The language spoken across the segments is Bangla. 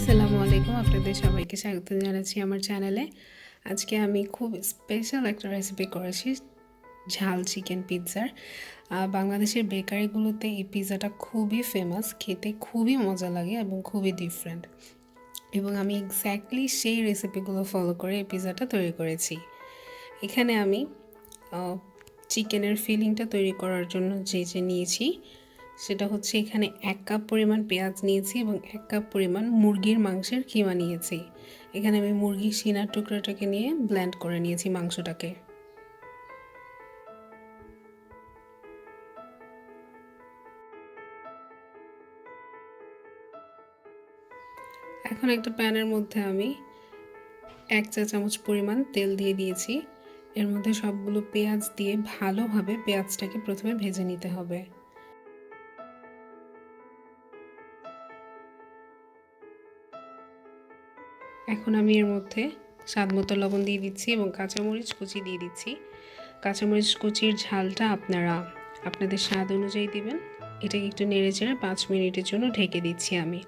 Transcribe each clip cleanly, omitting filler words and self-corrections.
আসসালামু আলাইকুম, আপনাদের সবাইকে স্বাগত জানাচ্ছি আমার চ্যানেলে। আজকে আমি খুব স্পেশাল একটা রেসিপি করেছি, ঝাল চিকেন পিৎজার। বাংলাদেশের বেকারিগুলোতে এই পিৎজাটা খুবই ফেমাস, খেতে খুবই মজা লাগে এবং খুবই ডিফারেন্ট। এবং আমি এক্স্যাক্টলি সেই রেসিপিগুলো ফলো করে এই পিৎজাটা তৈরি করেছি। এখানে আমি চিকেনের ফিলিংটা তৈরি করার জন্য যে নিয়েছি সেটা হচ্ছে, এখানে 1 কাপ পরিমাণ পেঁয়াজ নিয়েছি এবং 1 কাপ পরিমাণ মুরগির মাংসের কিমা নিয়েছি। এখানে আমি মুরগির সিনার টুকরাটাকে নিয়ে ব্লেন্ড করে নিয়েছি মাংসটাকে। এখন একটা প্যানের মধ্যে আমি 1 চা চামচ পরিমাণ তেল দিয়ে দিয়েছি। এর মধ্যে সবগুলো পেঁয়াজ দিয়ে ভালোভাবে পেঁয়াজটাকে প্রথমে ভেজে নিতে হবে। এখন আমি এর মধ্যে স্বাদমতো লবণ দিয়ে দিচ্ছি এবং কাঁচামরিচ কুচি দিয়ে দিচ্ছি। কাঁচামরিচ কুচির ঝালটা আপনারা আপনাদের স্বাদ অনুযায়ী দিবেন। এটাকে একটু নেড়েচেড়ে 5 মিনিটের জন্য ঢেকে দিচ্ছি আমি।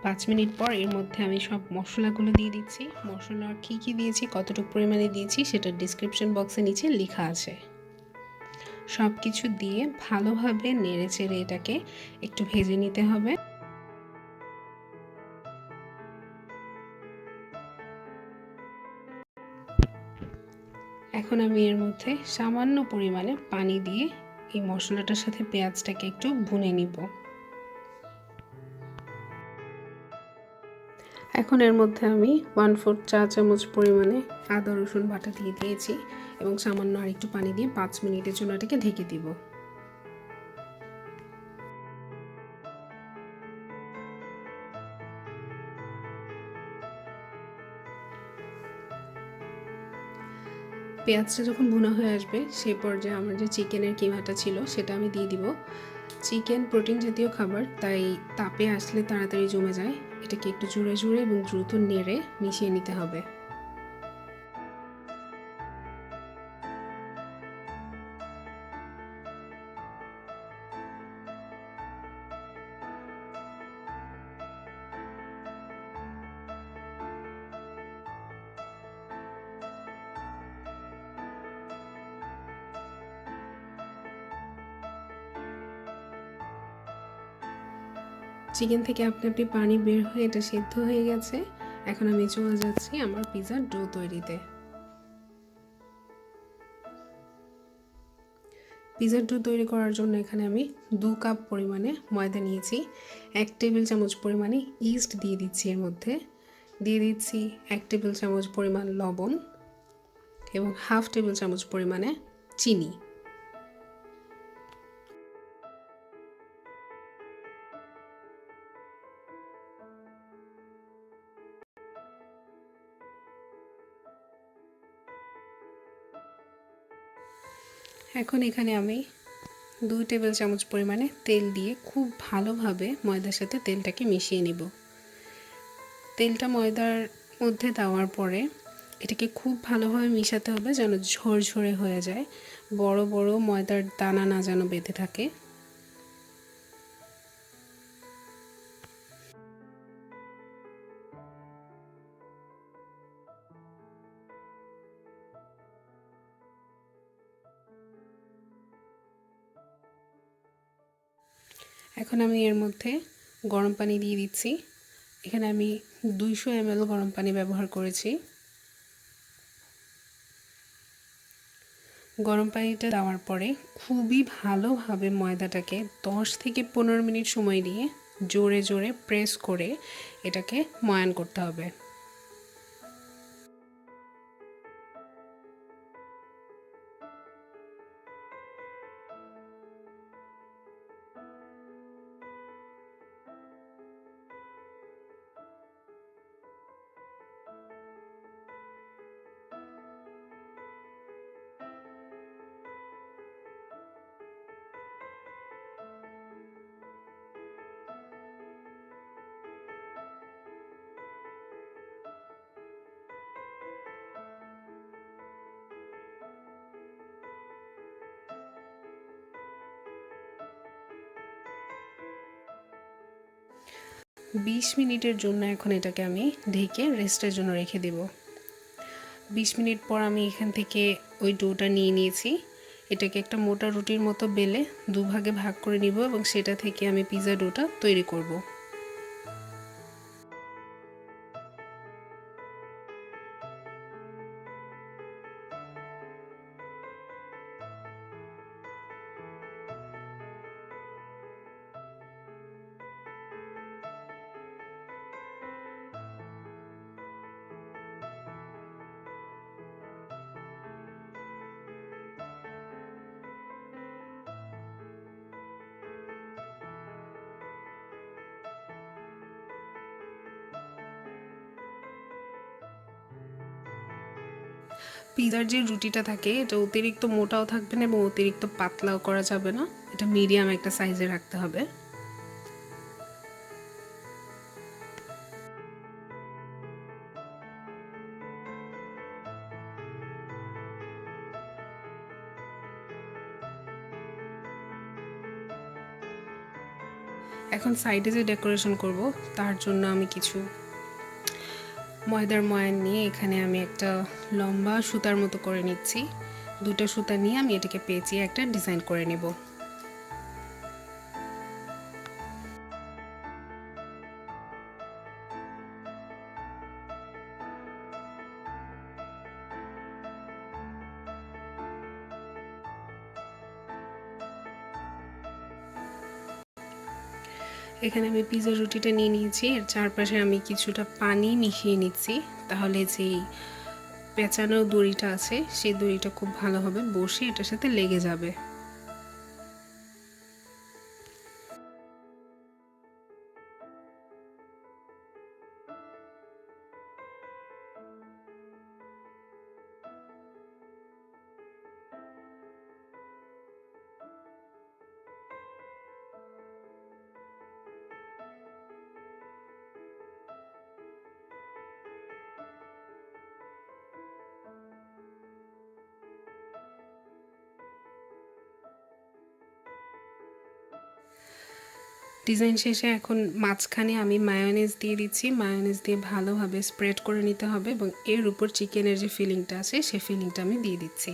5 মিনিট পর এর মধ্যে আমি সব মশলাগুলো দিয়ে দিচ্ছি। মশলা কী কী দিয়েছি, কতটুকু পরিমাণে দিয়েছি সেটা ডিসক্রিপশন বক্সে নিচে লেখা আছে। সব কিছু দিয়ে ভালোভাবে নেড়েচেড়ে এটাকে একটু ভেজে নিতে হবে। এখন আমি এর মধ্যে সামান্য পরিমাণে পানি দিয়ে এই মশলাটার সাথে পেঁয়াজটাকে একটু ভুনে নিব। এখন এর মধ্যে আমি 1/4 চা চামচ পরিমাণে আদা রসুন বাটা দিয়ে দিয়েছি এবং সামান্য আর একটু পানি দিয়ে 5 মিনিটের জন্য এটাকে ঢেকে দিব। পেঁয়াজটা যখন ভুনা হয়ে আসবে সেই পর্যায়ে আমার যে চিকেনের কিমাটা ছিল সেটা আমি দিয়ে দিব। চিকেন প্রোটিন জাতীয় খাবার, তাই তাপে আসলে তাড়াতাড়ি জমে যায়। এটাকে একটু জুড়ে জুড়ে এবং দ্রুত নেড়ে মিশিয়ে নিতে হবে। চিকেন থেকে আপনি পানি বের হয়ে এটা সেদ্ধ হয়ে গেছে। এখন আমি চলে যাচ্ছি আমার পিৎজার ডো তৈরিতে। পিৎজার ডো তৈরি করার জন্য এখানে আমি 2 কাপ পরিমাণে ময়দা নিয়েছি। 1 টেবিল চামচ পরিমাণে ইস্ট দিয়ে দিচ্ছি, এর মধ্যে দিয়ে দিচ্ছি 1 টেবিল চামচ পরিমাণ লবণ এবং 1/2 টেবিল চামচ পরিমাণে চিনি। এখন এখানে আমি 2 টেবিল চামচ পরিমাণে তেল দিয়ে খুব ভালোভাবে ময়দার সাথে তেলটাকে মিশিয়ে নিব। তেলটা ময়দার মধ্যে দেওয়ার পরে এটাকে খুব ভালোভাবে মিশাতে হবে যেন ঝরঝরে হয়ে যায়, বড় বড় ময়দার দানা না যেন বেঁধে থাকে। এখন আমি এর মধ্যে গরম পানি দিয়ে দিচ্ছি। এখানে আমি 200 ml গরম পানি ব্যবহার করেছি। গরম পানিটা দেওয়ার পরে খুবই ভালোভাবে ময়দাটাকে 10 থেকে 15 মিনিট সময় নিয়ে জোরে জোরে প্রেস করে এটাকে ময়ান করতে হবে। 20 মিনিটের জন্য এখন এটাকে আমি ঢেকে রেস্টের জন্য রেখে দেব। 20 মিনিট পর আমি এখান থেকে ওই ডোটা নিয়ে নিয়েছি। এটাকে একটা মোটা রুটির মতো বেলে দুভাগে ভাগ করে নিব এবং সেটা থেকে আমি পিৎজা ডোটা তৈরি করব। পিৎজার যে রুটিটা থাকে এটা অতিরিক্ত মোটাও থাকবে না এবং অতিরিক্ত পাতলাও করা যাবে না, এটা মিডিয়াম একটা সাইজে রাখতে হবে। এখন সাইডে যে ডেকোরেশন করব তার জন্য আমি কিছু ময়দার ময়ান নিয়ে এখানে আমি একটা লম্বা সুতার মতো করে নিচ্ছি। দুটো সুতা নিয়ে আমি এটাকে পেঁচিয়ে একটা ডিজাইন করে নেব। এখানে আমি পিৎজা রুটিটা নিয়ে নিয়েছি, এর চারপাশে আমি কিছুটা পানি মিশিয়ে নিচ্ছি, তাহলে যেই পেঁচানো দড়িটা আছে সেই দড়িটা খুব ভালোভাবে বসে এটার সাথে লেগে যাবে। ডিজাইন শেষে এখন মাঝখানে আমি মায়োনেজ দিয়ে দিচ্ছি। মায়োনেজ দিয়ে ভালোভাবে স্প্রেড করে নিতে হবে এবং এর উপর চিকেনের যে ফিলিংটা আছে সেই ফিলিংটা আমি দিয়ে দিচ্ছি।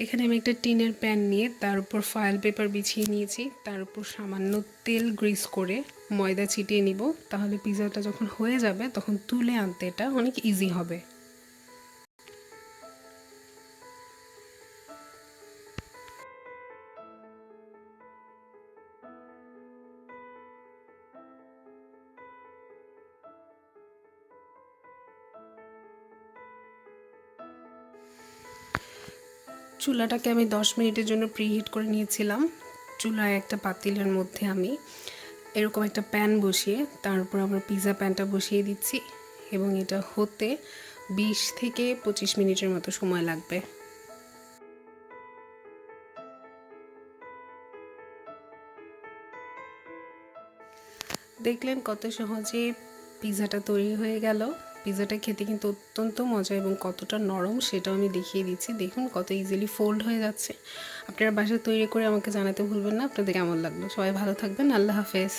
এখানে আমি একটা টিনের প্যান নিয়ে তার উপর ফয়েল পেপার বিছিয়ে নিয়েছি, তার উপর সামান্য তেল গ্রিস করে ময়দা ছিটিয়ে নিব, তাহলে পিৎজাটা যখন হয়ে যাবে তখন তুলে আনতে এটা অনেক ইজি হবে। চুলাটাকে আমি 10 মিনিটের জন্য প্রিহিট করে নিয়েছিলাম। চুলায় একটা পাতিলের মধ্যে আমি এরকম একটা প্যান বসিয়ে তার উপর আবার পিৎজা প্যানটা বসিয়ে দিচ্ছি এবং এটা হতে 20 থেকে 25 মিনিটের মতো সময় লাগবে। দেখলেন কত সহজে পিৎজাটা তৈরি হয়ে গেল। পিৎজাটা খেতে কিন্তু অত্যন্ত মজা এবং কতটা নরম সেটাও আমি দেখিয়ে দিচ্ছি। দেখুন কত ইজিলি ফোল্ড হয়ে যাচ্ছে। আপনারা বাসায় তৈরি করে আমাকে জানাতে ভুলবেন না আপনাদের কেমন লাগলো। সবাই ভালো থাকবেন। আল্লাহ হাফেজ।